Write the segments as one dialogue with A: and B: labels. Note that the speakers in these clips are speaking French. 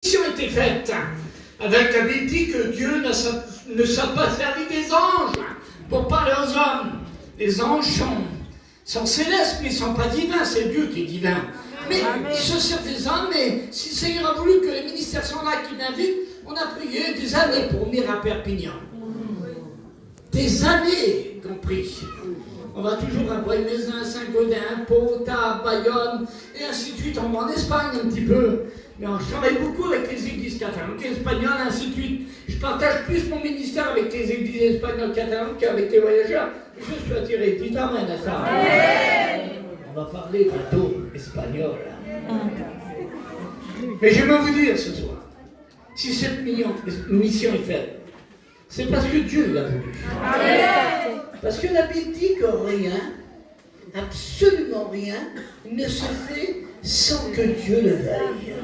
A: mission a été faite. Avec la Bible dit que Dieu ne s'est pas servi des anges pour parler aux hommes. Les anges sont célestes, mais ils ne sont pas divins, c'est Dieu qui est divin. Mais ils se servent des hommes, mais si le Seigneur a voulu que les ministères sont là, qu'il l'invite, on a prié des années pour venir à Perpignan. Des années compris. On va toujours à Bois-Mézin, Saint-Gaudin, Pau, Tarbes, Bayonne, et ainsi de suite. On va en Espagne un petit peu. Mais je travaille beaucoup avec les églises catholiques espagnoles, ainsi de suite. Je partage plus mon ministère avec les églises espagnoles catholiques qu'avavec les voyageurs. Je suis attiré. Dites amen à ça. On va parler bientôt espagnol. Mais je vais vous dire ce soir, si cette mission est faite, c'est parce que Dieu l'a voulu. Parce que la Bible dit que rien, absolument rien, ne se fait sans que Dieu le veuille.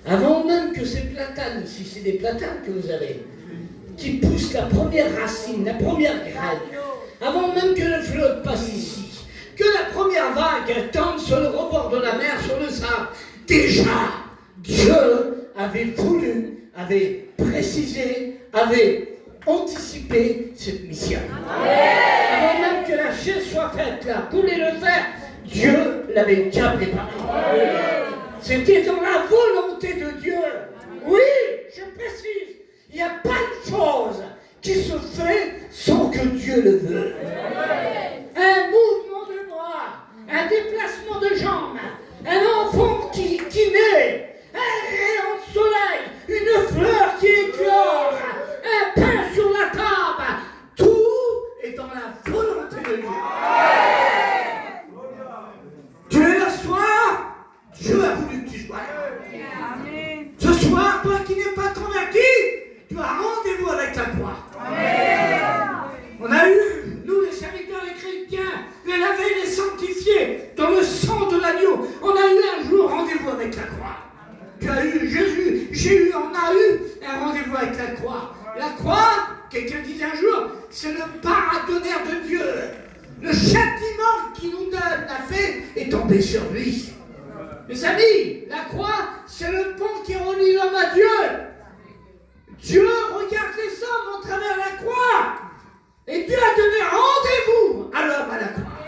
A: Avant même que ces platanes, si c'est des platanes que vous avez, qui poussent la première racine, la première graine, avant même que le fleuve passe ici, que la première vague tombe sur le rebord de la mer, sur le sable, déjà, Dieu avait voulu, avait précisé, avait anticipé cette mission. Avant même que la chaise soit faite, la poule et le fer, Dieu l'avait déjà préparé. C'était dans la volonté de Dieu. Oui, je précise, il n'y a pas de chose qui se fait sans que Dieu le veuille. Un mouvement de bras, un déplacement de jambes, un enfant qui naît, un rayon de soleil, une fleur qui éclore, un pain sur la table, tout est dans la volonté de Dieu. Tu es là ce soir, Dieu a voulu que tu sois là. Ce soir, toi qui n'es pas converti, tu as rendez-vous avec la croix. On a eu, nous les serviteurs, les chrétiens, les lavés, les sanctifiés, dans le sang de l'agneau. On a eu un jour rendez-vous avec la croix. Tu as eu Jésus, on a eu un rendez-vous avec la croix. La croix, quelqu'un disait un jour, c'est le paratonnerre de Dieu. Le châtiment qui nous donne la paix est tombé sur lui. Mes amis, la croix, c'est le pont qui relie l'homme à Dieu. Dieu regarde les hommes au travers de la croix. Et Dieu a donné rendez-vous à l'homme à la croix.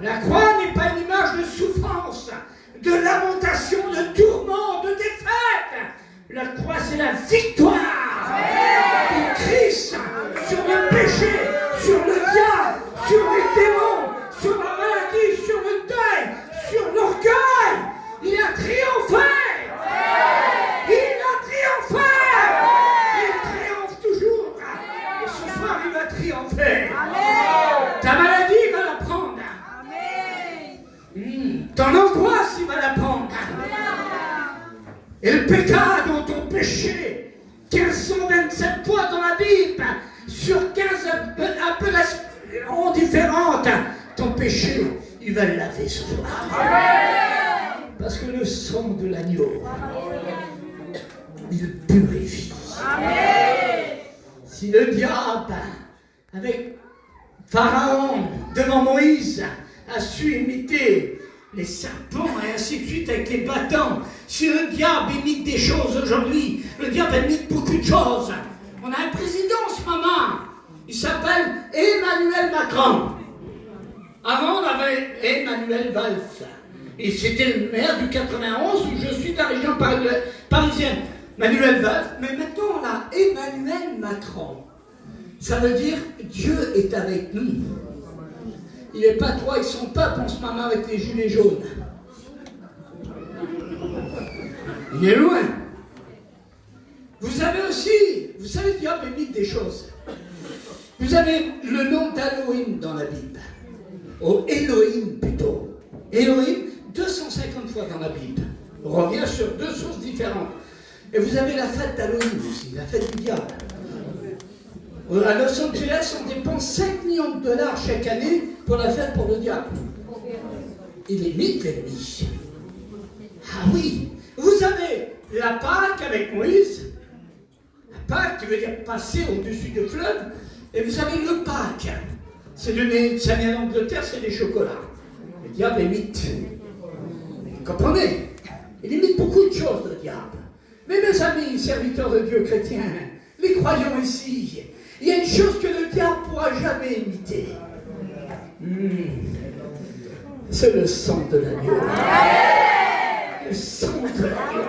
A: La croix n'est pas une image de souffrance, de lamentation, de tourment, de défaite. La croix, c'est la victoire de Christ sur le péché, sur le diable, sur les démons, sur la maladie, sur le deuil, sur l'orgueil. Il a triomphé. Il a triomphé. Il triomphe toujours. Et ce soir, il va triompher. Ta maladie, il va la prendre. Ton angoisse, il va la prendre. Et le pécat dont ton péché, 1527 fois dans la Bible, sur 15 appellations différentes, ton péché, il va le laver ce soir. Parce que le sang de l'agneau, il purifie. Si le diable, avec Pharaon devant Moïse, a su imiter les serpents et ainsi de suite avec les bâtons, si le diable imite des choses aujourd'hui, le diable imite beaucoup de choses. On a un président en ce moment, il s'appelle Emmanuel Macron. Avant, on avait Emmanuel Valls. Et c'était le maire du 91 où je suis de la région parisienne. Emmanuel Valls. Mais maintenant, on a Emmanuel Macron. Ça veut dire Dieu est avec nous. Il n'est pas toi et son peuple en ce moment avec les gilets jaunes. Il est loin. Vous avez aussi, vous savez, Dieu imite des choses. Vous avez le nom d'Elohim dans la Bible. Oh, Elohim plutôt. Elohim, 250 fois dans la Bible. On revient sur deux sources différentes. Et vous avez la fête d'Elohim aussi, la fête du diable. À Los Angeles, on dépense 5 millions de dollars chaque année pour la fête pour le diable. Il imite l'ennemi. Ah oui, vous avez la Pâque avec Moïse. La Pâque qui veut dire passer au-dessus du fleuve. Et vous avez le Pâque. Ça vient d'Angleterre, c'est des chocolats. Le diable imite. Vous comprenez? Il imite beaucoup de choses, le diable. Mais mes amis, serviteurs de Dieu chrétiens, les croyants ici, il y a une chose que le diable ne pourra jamais imiter. C'est le sang de l'agneau. Le sang de l'agneau.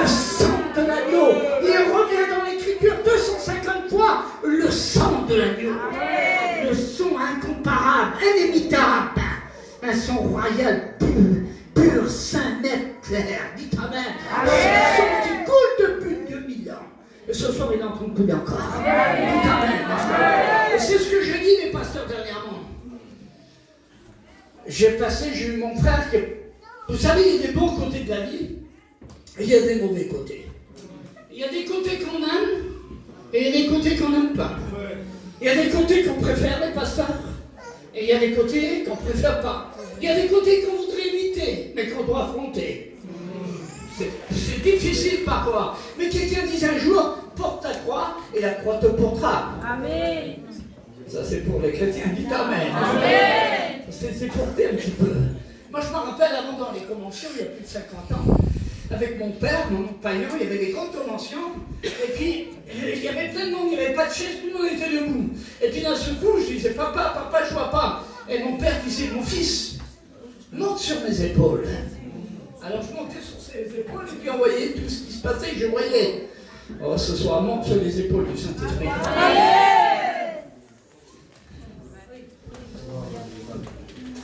A: Le sang de l'agneau. Il revient dans l'Écriture 250 fois. Le sang de l'agneau. Le son incomparable, inimitable. Un son royal pur, saint, net, clair. Dites Amen. Un son qui coule depuis 2000 ans. Et ce soir, il est en train de couler encore. Dites Amen. Et c'est ce que je dis, les pasteurs, dernièrement. J'ai eu mon frère qui... Vous savez, il y a des bons côtés de la vie, et il y a des mauvais côtés. Il y a des côtés qu'on aime, et il y a des côtés qu'on n'aime pas. Il y a des côtés qu'on préfère, les pasteurs, et il y a des côtés qu'on ne préfère pas. Il y a des côtés qu'on voudrait éviter, mais qu'on doit affronter. C'est difficile parfois. Mais quelqu'un dit un jour, porte ta croix, et la croix te portera. Amen. Ça, c'est pour les chrétiens. Dites Amen. Amen. C'est porté un petit peu. Moi, je me rappelle, avant dans les conventions, il y a plus de 50 ans, avec mon père, mon compagnon, il y avait des grandes conventions, et puis, il y avait plein de monde, il n'y avait pas de chaise, tout le monde était debout. Et puis, d'un seul coup, je disais, papa, je vois pas. Et mon père disait, mon fils, monte sur mes épaules. Alors, je montais sur ses épaules, et puis on voyait tout ce qui se passait, je voyais. Oh, ce soir, monte sur les épaules du Saint-Esprit.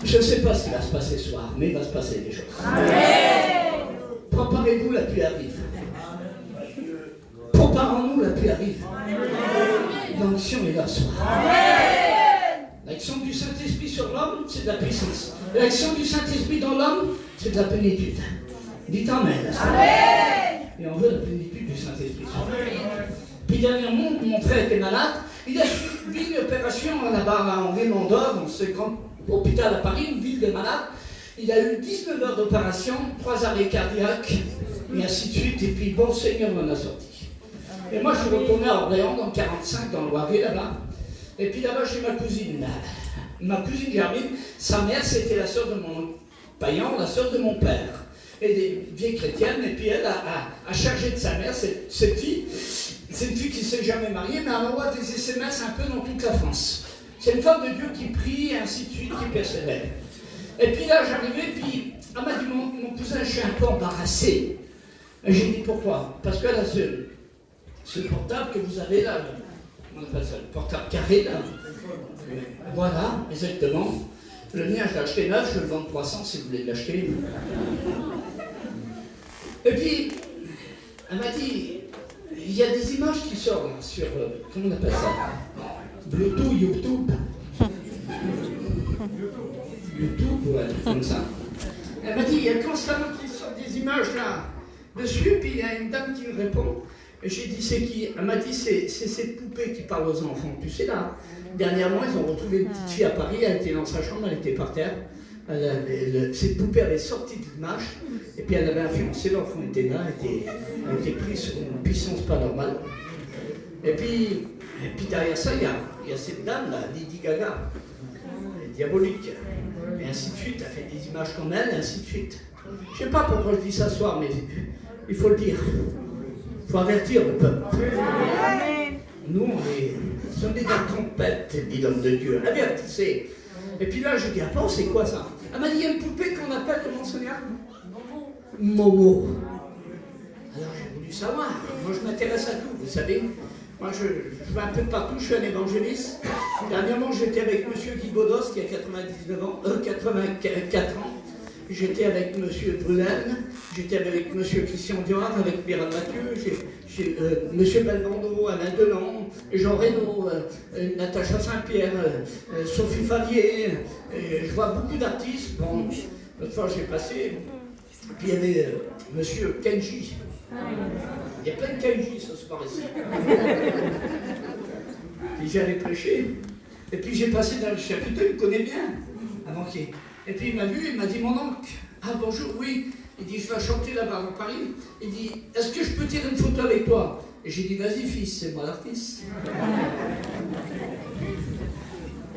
A: Je ne sais pas ce qui va se passer ce soir, mais il va se passer des choses. Amen. Préparez-vous, la pluie arrive. Préparons-nous, la pluie arrive. L'onction est là ce soir. L'action du Saint-Esprit sur l'homme, c'est de la puissance. L'action du Saint-Esprit dans l'homme, c'est de la plénitude. Dites Amen. Amen. Et on veut la plénitude du Saint-Esprit sur l'homme. Puis dernièrement, mon frère était malade. Il a suivi une opération là-bas en Ville-Mondor, dans ce grand hôpital à Paris, une ville de malades. Il a eu 19 heures d'opération, 3 arrêts cardiaques, et ainsi de suite. Et puis, bon Seigneur m'en a sorti. Et moi, je suis retourné à Orléans, dans le 45, dans le Loiret, là-bas. Et puis là-bas, j'ai ma cousine. Ma cousine Germine, sa mère, c'était la sœur de mon païen, la sœur de mon père. Et des vieilles chrétiennes. Et puis elle a chargé de sa mère, cette fille. C'est une fille qui ne s'est jamais mariée, mais elle envoie des SMS un peu dans toute la France. C'est une femme de Dieu qui prie, et ainsi de suite, qui persévère. Et puis là, j'arrivais, puis elle m'a dit, mon cousin, je suis un peu embarrassé. Et j'ai dit, pourquoi? Parce que là, ce portable que vous avez là, on appelle ça le portable carré, là. Voilà, exactement. Le mien, je l'ai acheté neuf, je le vends 300 si vous voulez l'acheter. Et puis, elle m'a dit, il y a des images qui sortent sur, comment on appelle ça? Bluetooth, YouTube. YouTube, ouais, comme ça. Elle m'a dit, il y a constamment qui sortent des images là, dessus, puis il y a une dame qui me répond. Et j'ai dit, c'est qui? Elle m'a dit, c'est cette poupée qui parle aux enfants. Tu sais, là, dernièrement, ils ont retrouvé une petite fille à Paris, elle était dans sa chambre, elle était par terre. Cette poupée avait sorti de l'image, et puis elle avait influencé, l'enfant était là, elle était prise sur une puissance pas normale. Et puis derrière ça, il y a cette dame là, Lady Gaga, diabolique, et ainsi de suite, elle fait des images comme elle, et ainsi de suite. Je ne sais pas pourquoi je dis ça ce soir, mais il faut le dire. Il faut avertir le peuple. Nous, on est dans la trompette, dit l'homme de Dieu. Avertissez. Et puis là, je dis, ah bon, c'est quoi ça? Elle m'a dit, il y a une poupée qu'on appelle, comment ça s'appelle? Momo. Alors j'ai voulu savoir. Moi, je m'intéresse à tout, vous savez. Moi, je vais un peu de partout, je suis un évangéliste. Dernièrement, j'étais avec M. Guy Bodos, qui a 84 ans. J'étais avec M. Brunel, j'étais avec M. Christian Dior, avec Pierre Mathieu, M. Belmondo, Alain Delon, Jean Reynaud, Natacha Saint-Pierre, Sophie Favier. Je vois beaucoup d'artistes. Bon, l'autre fois, j'ai passé. Puis il y avait M. Kenji. Il y a plein de Kenji ce soir ici. Puis j'allais prêcher. Et puis j'ai passé dans le chapiteau, il me connaît bien, avant qu'il... Et puis il m'a vu, il m'a dit, mon oncle, ah bonjour, oui. Il dit, je vais chanter là-bas à Paris. Il dit, est-ce que je peux tirer une photo avec toi? Et j'ai dit, vas-y fils, c'est moi l'artiste.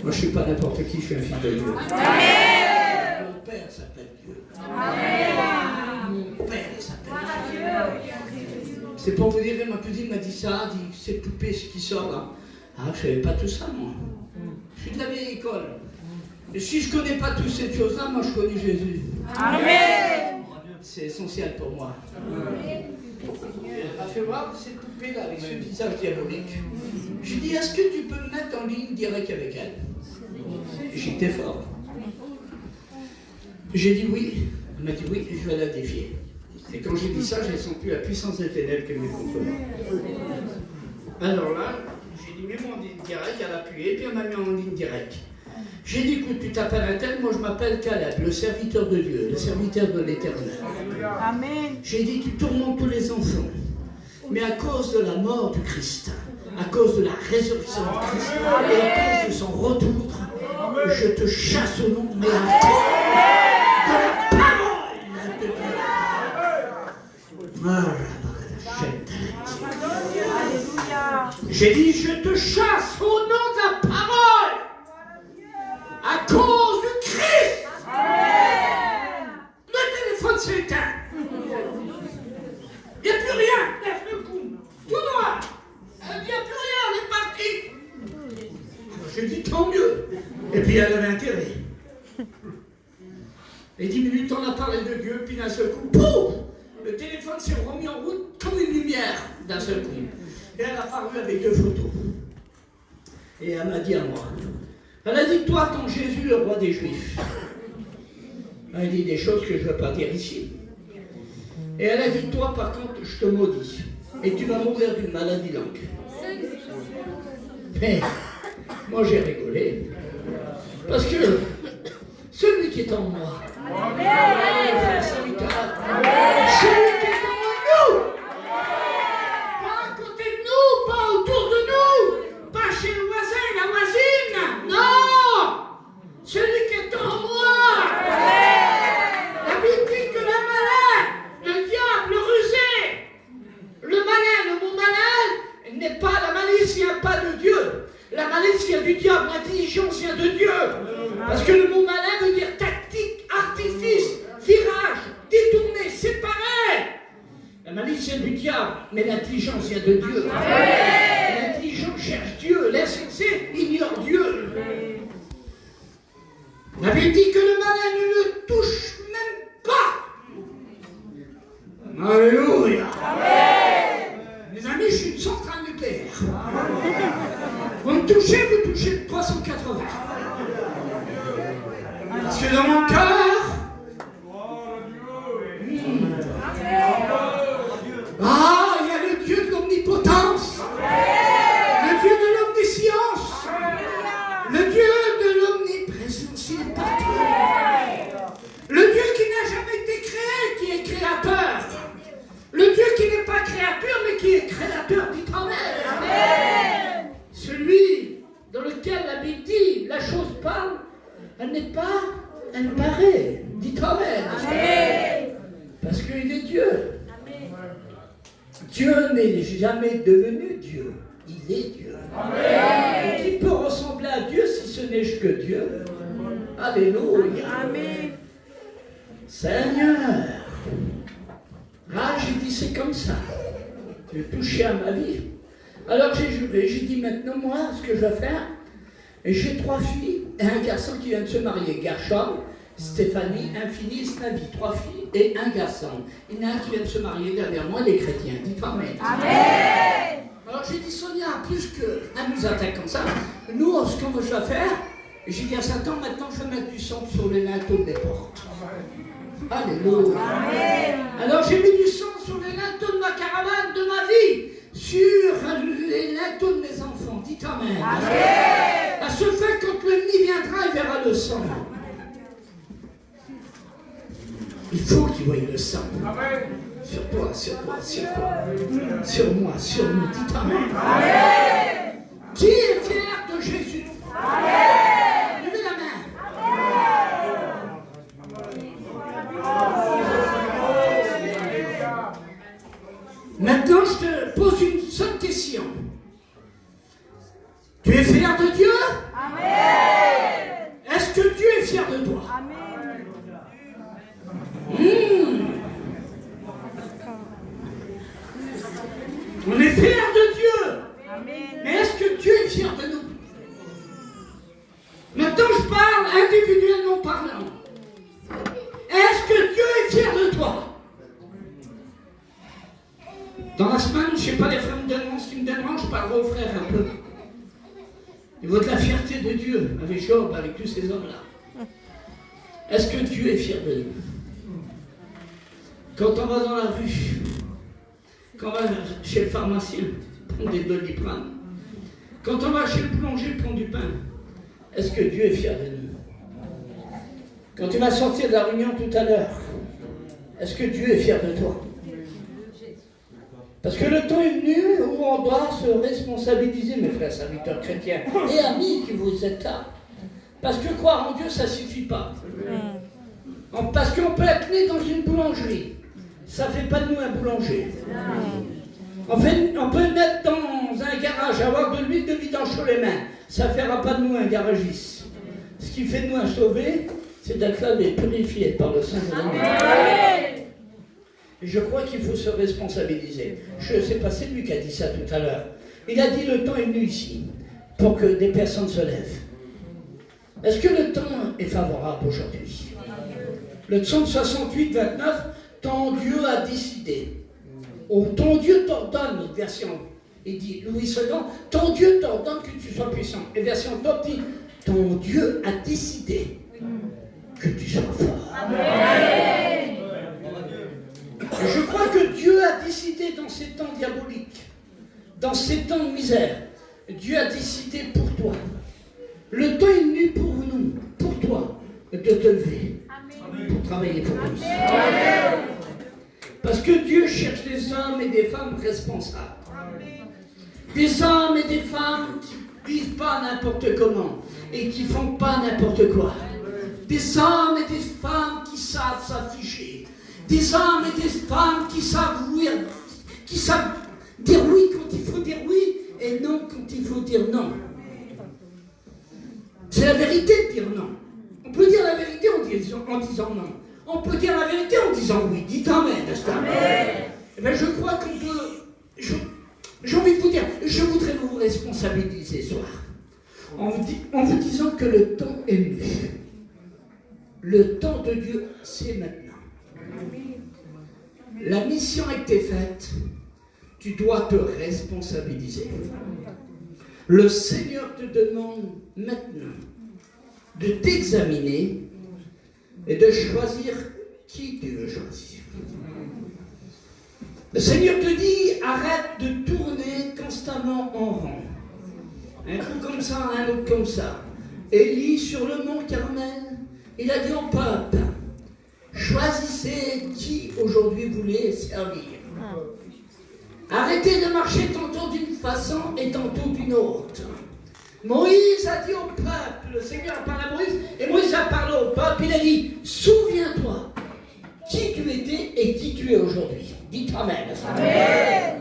A: Moi je ne suis pas n'importe qui, je suis un fils de Dieu. Amen. Mon père s'appelle Dieu. Amen. Mon père C'est pour vous dire, ma cousine m'a dit ça, dit cette poupée qui sort là. Ah, je ne savais pas tout ça, moi. Je suis de la vieille école. Et si je ne connais pas toutes ces choses-là, moi je connais Jésus. Amen. C'est essentiel pour moi. Elle m'a fait voir cette poupée-là avec ce visage diabolique. J'ai dit, est-ce que tu peux me mettre en ligne direct avec elle? J'étais fort. J'ai dit oui. Elle m'a dit oui, je vais la défier. Et quand j'ai dit ça, j'ai senti la puissance des ténèbres qui est venue contre moi. Alors là, j'ai dit mets-moi en ligne directe, elle a appuyé, puis elle m'a mis en ligne directe. J'ai dit écoute, tu t'appelles un tel, moi je m'appelle Caleb, le serviteur de Dieu, le serviteur de l'Éternel. Amen. J'ai dit tu tourmentes tous les enfants, mais à cause de la mort du Christ, à cause de la résurrection du Christ, et à cause de son retour, je te chasse au nom, mais à cause de la parole de Dieu. J'ai dit, je te chasse au nom de la parole, à cause du Christ. Le téléphone s'est éteint. Il n'y a plus rien. Lève le cou. Tout noir. Il n'y a plus rien. On est parti. J'ai dit, tant mieux. Et puis elle avait intérêt. Et 10 minutes, on a parlé de Dieu, puis d'un seul coup, pouf, le téléphone s'est remis en route comme une lumière d'un seul coup. Et elle a apparu avec 2 photos. Et elle m'a dit à moi, elle a dit, toi, ton Jésus, le roi des Juifs. Elle a dit des choses que je ne veux pas dire ici. Et elle a dit, toi, par contre, je te maudis. Et tu vas mourir d'une maladie longue. Mais moi, j'ai rigolé. Parce que celui qui est en moi, celui qui est en nous, pas à côté de nous, pas autour de nous, pas chez le voisin, la voisine, non, celui qui est en moi. La Bible dit que le malin, le diable, le rusé, le malin, le mot malin n'est pas la malice, vient pas de Dieu. La malice vient du diable, l'intelligence vient de Dieu. Parce que le mot malin veut dire tactique, artifice, virage, détourné, séparé. La malice vient du diable, mais l'intelligence vient de Dieu. L'intelligence cherche Dieu, l'insensé ignore Dieu. La Bible dit que le malin ne le touche même pas. Alléluia. Mes amis, je suis une centrale nucléaire. Vous me touchez, vous touchez 380. Parce que dans mon cœur, il y a le Dieu de l'omnipotence, le Dieu de l'omniscience, le Dieu de l'omniprésence, il est partout. Le Dieu qui n'a jamais été créé, qui est créateur. Le Dieu qui n'est pas créature, mais qui est créateur, dit Amen. Celui dans lequel la Bible dit, la chose parle, elle n'est pas, elle paraît. Dites Amen. Parce qu'il est Dieu. Dieu n'est jamais devenu Dieu. Il est Dieu. Et qui peut ressembler à Dieu si ce n'est que Dieu? Alléluia. Seigneur. Ah, j'ai dit c'est comme ça. Tu veux toucher à ma vie. Alors j'ai juré, j'ai dit maintenant moi, ce que je vais faire, j'ai 3 filles et un garçon qui vient de se marier. Gershom, Stéphanie, Infini, Snavi. 3 filles et un garçon. Il y en a un qui vient de se marier derrière moi, les chrétiens. Dites Amen. Amen. Alors j'ai dit Sonia, plus qu'elle nous attaque comme ça, nous, ce qu'on veut faire, j'ai dit à Satan, maintenant je vais mettre du sang sur les linteaux des portes. Alléluia. Amen. Alors j'ai mis du sang sur les linteaux de ma caravane, de ma vie, sur les linteaux de mes enfants. Dites Amen. Amen. À ce fait, quand l'ennemi viendra, il verra le sang. Il faut qu'il voie le sang. Amen. Sur toi, sur toi, sur toi. Sur moi, sur nous. Dites Amen. Amen. Qui est fier de Jésus? Amen. Levez la main. Maintenant, je te pose une seule question. Tu es fier de Dieu? Amen. Est-ce que Dieu est fier de toi? Amen. On est fiers de Dieu. Mais est-ce que Dieu est fier de nous? Maintenant, je parle individuellement parlant. Est-ce que Dieu est fier de toi? Dans la semaine, je ne sais pas les frères me donneront ce qu'ils me donneront, je parlerai aux frères un peu. Il vaut de la fierté de Dieu, avec Job, avec tous ces hommes-là. Est-ce que Dieu est fier de nous? Quand on va dans la rue, quand on va chez le pharmacien, prendre des Doliprane, quand on va chez le boulanger, prendre du pain, est-ce que Dieu est fier de nous? Quand tu vas sortir de la réunion tout à l'heure, est-ce que Dieu est fier de toi? Parce que le temps est venu où on doit se responsabiliser, mes frères serviteurs chrétiens et amis qui vous êtes là. Parce que croire en Dieu, ça ne suffit pas. Parce qu'on peut être né dans une boulangerie. Ça ne fait pas de nous un boulanger. On peut naître dans un garage, avoir de l'huile de vidange sur les mains. Ça ne fera pas de nous un garagiste. Ce qui fait de nous un sauvé, c'est d'être lavé, purifié par le Saint-Esprit. Et je crois qu'il faut se responsabiliser. Je ne sais pas, c'est lui qui a dit ça tout à l'heure. Il a dit le temps est venu ici pour que des personnes se lèvent. Est-ce que le temps est favorable aujourd'hui? Le psaume 68, 29, ton Dieu a décidé. Ou ton Dieu t'ordonne, notre version. Il dit, Louis II, ton Dieu t'ordonne que tu sois puissant. Et version top dit, ton Dieu a décidé que tu sois fort. Amen. Je crois que Dieu a décidé dans ces temps diaboliques, dans ces temps de misère, Dieu a décidé pour toi. Le temps est venu pour nous, pour toi, de te lever, pour travailler pour nous. Parce que Dieu cherche des hommes et des femmes responsables. Des hommes et des femmes qui ne vivent pas n'importe comment et qui ne font pas n'importe quoi. Des hommes et des femmes qui savent s'afficher. Des hommes et des femmes qui savent dire oui quand il faut dire oui et non quand il faut dire non. C'est la vérité de dire non. On peut dire la vérité en disant non. On peut dire la vérité en disant oui. Dites amen, n'est-ce pas? Eh bien, je crois qu'on peut... J'ai envie de vous dire, je voudrais vous responsabiliser ce soir en vous disant que le temps est venu. Le temps de Dieu, c'est maintenant. La mission a été faite, tu dois te responsabiliser. Le Seigneur te demande maintenant de t'examiner et de choisir qui tu veux choisir. Le Seigneur te dit, arrête de tourner constamment en rond. Un coup comme ça, un autre comme ça. Élie, sur le mont Carmel, il a dit au peuple, choisissez qui aujourd'hui vous voulez servir. Arrêtez de marcher tantôt d'une façon et tantôt d'une autre. Moïse a dit au peuple, le Seigneur a parlé à Moïse, et Moïse a parlé au peuple, il a dit, souviens-toi qui tu étais et qui tu es aujourd'hui. Dites amen. Amen.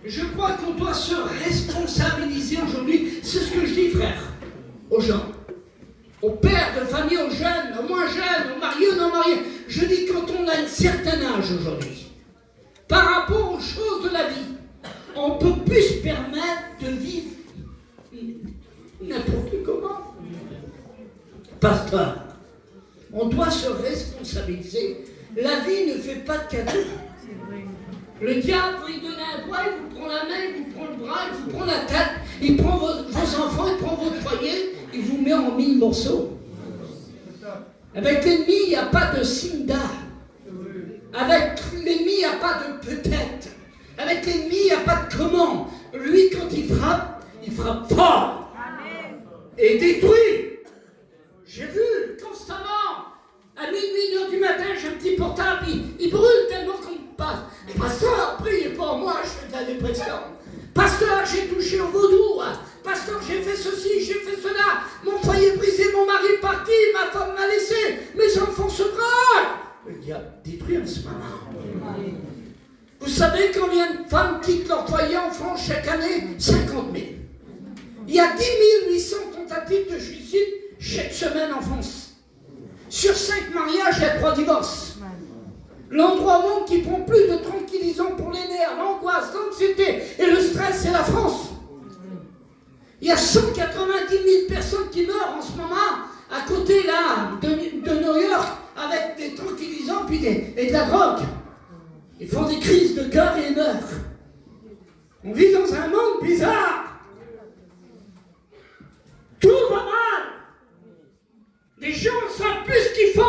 A: Je crois qu'on doit se responsabiliser aujourd'hui, c'est ce que je dis, frère, aux gens. Aux pères de famille, aux jeunes, aux moins jeunes, aux mariés, aux non-mariés. Je dis quand on a un certain âge aujourd'hui, par rapport aux choses de la vie, on ne peut plus se permettre de vivre n'importe comment. Pasteur, on doit se responsabiliser. La vie ne fait pas de cadeaux. Le diable, il donne un doigt, il vous prend la main, il vous prend le bras, il vous prend la tête, il prend vos enfants, il prend votre foyer, il vous met en 1000 morceaux. Avec l'ennemi, il n'y a pas de signe d'art. Avec l'ennemi, il n'y a pas de peut-être. Avec l'ennemi, il n'y a pas de comment. Lui, quand il frappe fort. Et détruit. J'ai vu constamment, à minuit, 1h du matin, j'ai un petit portable, il brûle tellement qu'on me passe. Pasteur, priez pour moi, je fais de la dépression. Pasteur, j'ai touché au vaudou. Pasteur, j'ai fait ceci, j'ai fait cela. Mon foyer brisé, mon mari est parti, ma femme m'a laissé, mes enfants se braquent. Le diable détruit en ce moment. Vous savez combien de femmes quittent leur foyer en France chaque année? 50 000. Il y a 10 800 tentatives de suicide chaque semaine en France. Sur 5 mariages, il y a 3 divorces. L'endroit au monde qui prend plus de tranquillisants pour les nerfs, l'angoisse, l'anxiété, Il y a 190 000 personnes qui meurent en ce moment à côté là de New York avec des tranquillisants puis et de la drogue. Ils font des crises de cœur et ils meurent. On vit dans un monde bizarre. Tout va mal. Les gens ne savent plus ce qu'ils font.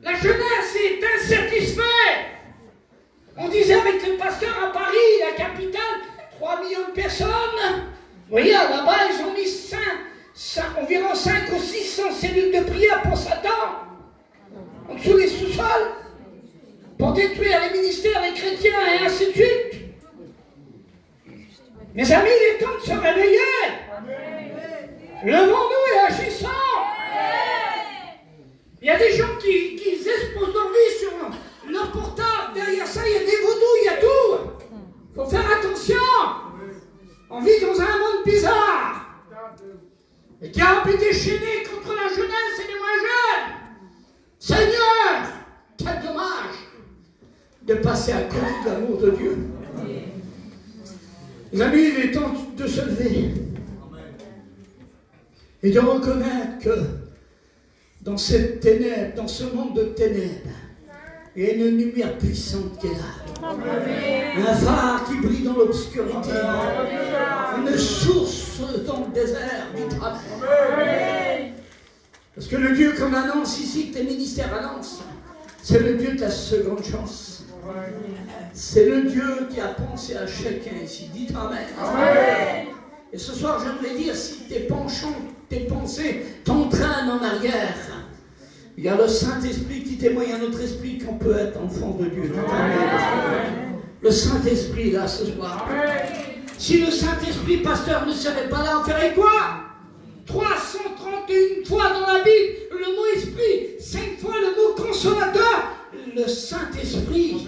A: La jeunesse est insatisfaite. On disait avec le pasteur à Paris, la capitale, 3 millions de personnes. Vous voyez, là-bas, ils ont mis environ 5 ou 600 cellules de prière pour Satan. En dessous les sous-sols. Pour détruire les ministères, les chrétiens et ainsi de suite. Mes amis, il est temps de se réveiller. Levons-nous et agissons. Il y a des gens qui exposent leur vie sur leur portable. Derrière ça, il y a des vaudous, il y a tout. Il faut faire attention. On vit dans un monde bizarre. Et qui a été déchaîné contre la jeunesse et les moins jeunes. Seigneur, quel dommage de passer à côté de l'amour de Dieu. Les amis, il est temps de se lever et de reconnaître que dans cette ténèbre, dans ce monde de ténèbres, il y a une lumière puissante qui est là. Amen. Un phare qui brille dans l'obscurité. Une source dans le désert du travail. Parce que le Dieu qu'on annonce ici, que tes ministères annoncent, c'est le Dieu de la seconde chance. C'est le Dieu qui a pensé à chacun ici. Dites Amen. Amen. Et ce soir, j'aimerais dire, si tes penchants, tes pensées t'entraînent en arrière, il y a le Saint-Esprit qui témoigne à notre esprit qu'on peut être enfant de Dieu. Amen. Le Saint-Esprit là ce soir. Amen. Si le Saint-Esprit, pasteur, ne serait pas là, on ferait quoi? 331 fois dans la Bible, le mot esprit, 5 fois le mot consolateur, le Saint-Esprit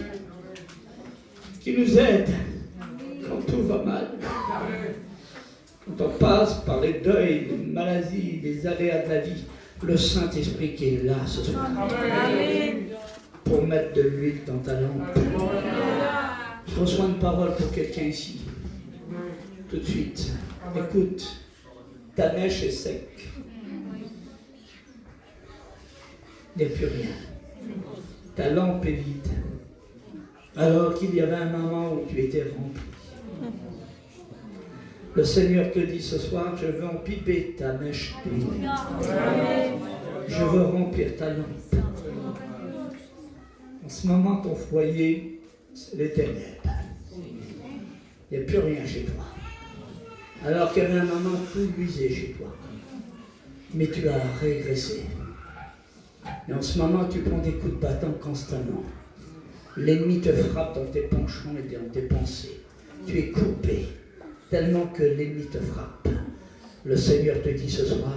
A: qui nous aide quand tout va mal. Quand on passe par les deuils, les maladies, les aléas de la vie, le Saint-Esprit qui est là ce soir. Amen. Pour mettre de l'huile dans ta lampe. Je reçois une parole pour quelqu'un ici. Tout de suite. Écoute, ta mèche est sec. Il n'y a plus rien. Ta lampe est vide. Alors qu'il y avait un moment où tu étais rempli. Le Seigneur te dit ce soir, je veux empiper ta mèche d'huile. Je veux remplir ta lampe. En ce moment, ton foyer, c'est les ténèbres. Il n'y a plus rien chez toi. Alors qu'il y avait un moment tout luisait chez toi. Mais tu as régressé. Et en ce moment, tu prends des coups de bâton constamment. L'ennemi te frappe dans tes penchants et dans tes pensées. Tu es coupé. Tellement que l'ennemi te frappe. Le Seigneur te dit ce soir,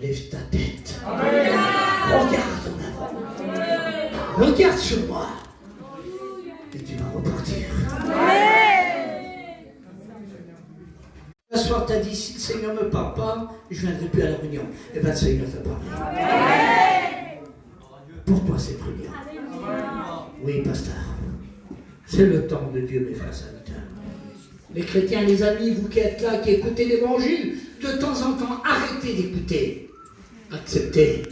A: lève ta tête. Amen. Regarde en avant. Regarde sur moi. Et tu vas repartir. Ce soir, tu as dit, si le Seigneur ne me parle pas, je ne viendrai plus à la réunion. Et bien le Seigneur t'a parlé. Pour toi, c'est réunion. Oui, pasteur. C'est le temps de Dieu, mes frères et sœurs. Les chrétiens, les amis, vous qui êtes là, qui écoutez l'évangile, de temps en temps, arrêtez d'écouter. Acceptez.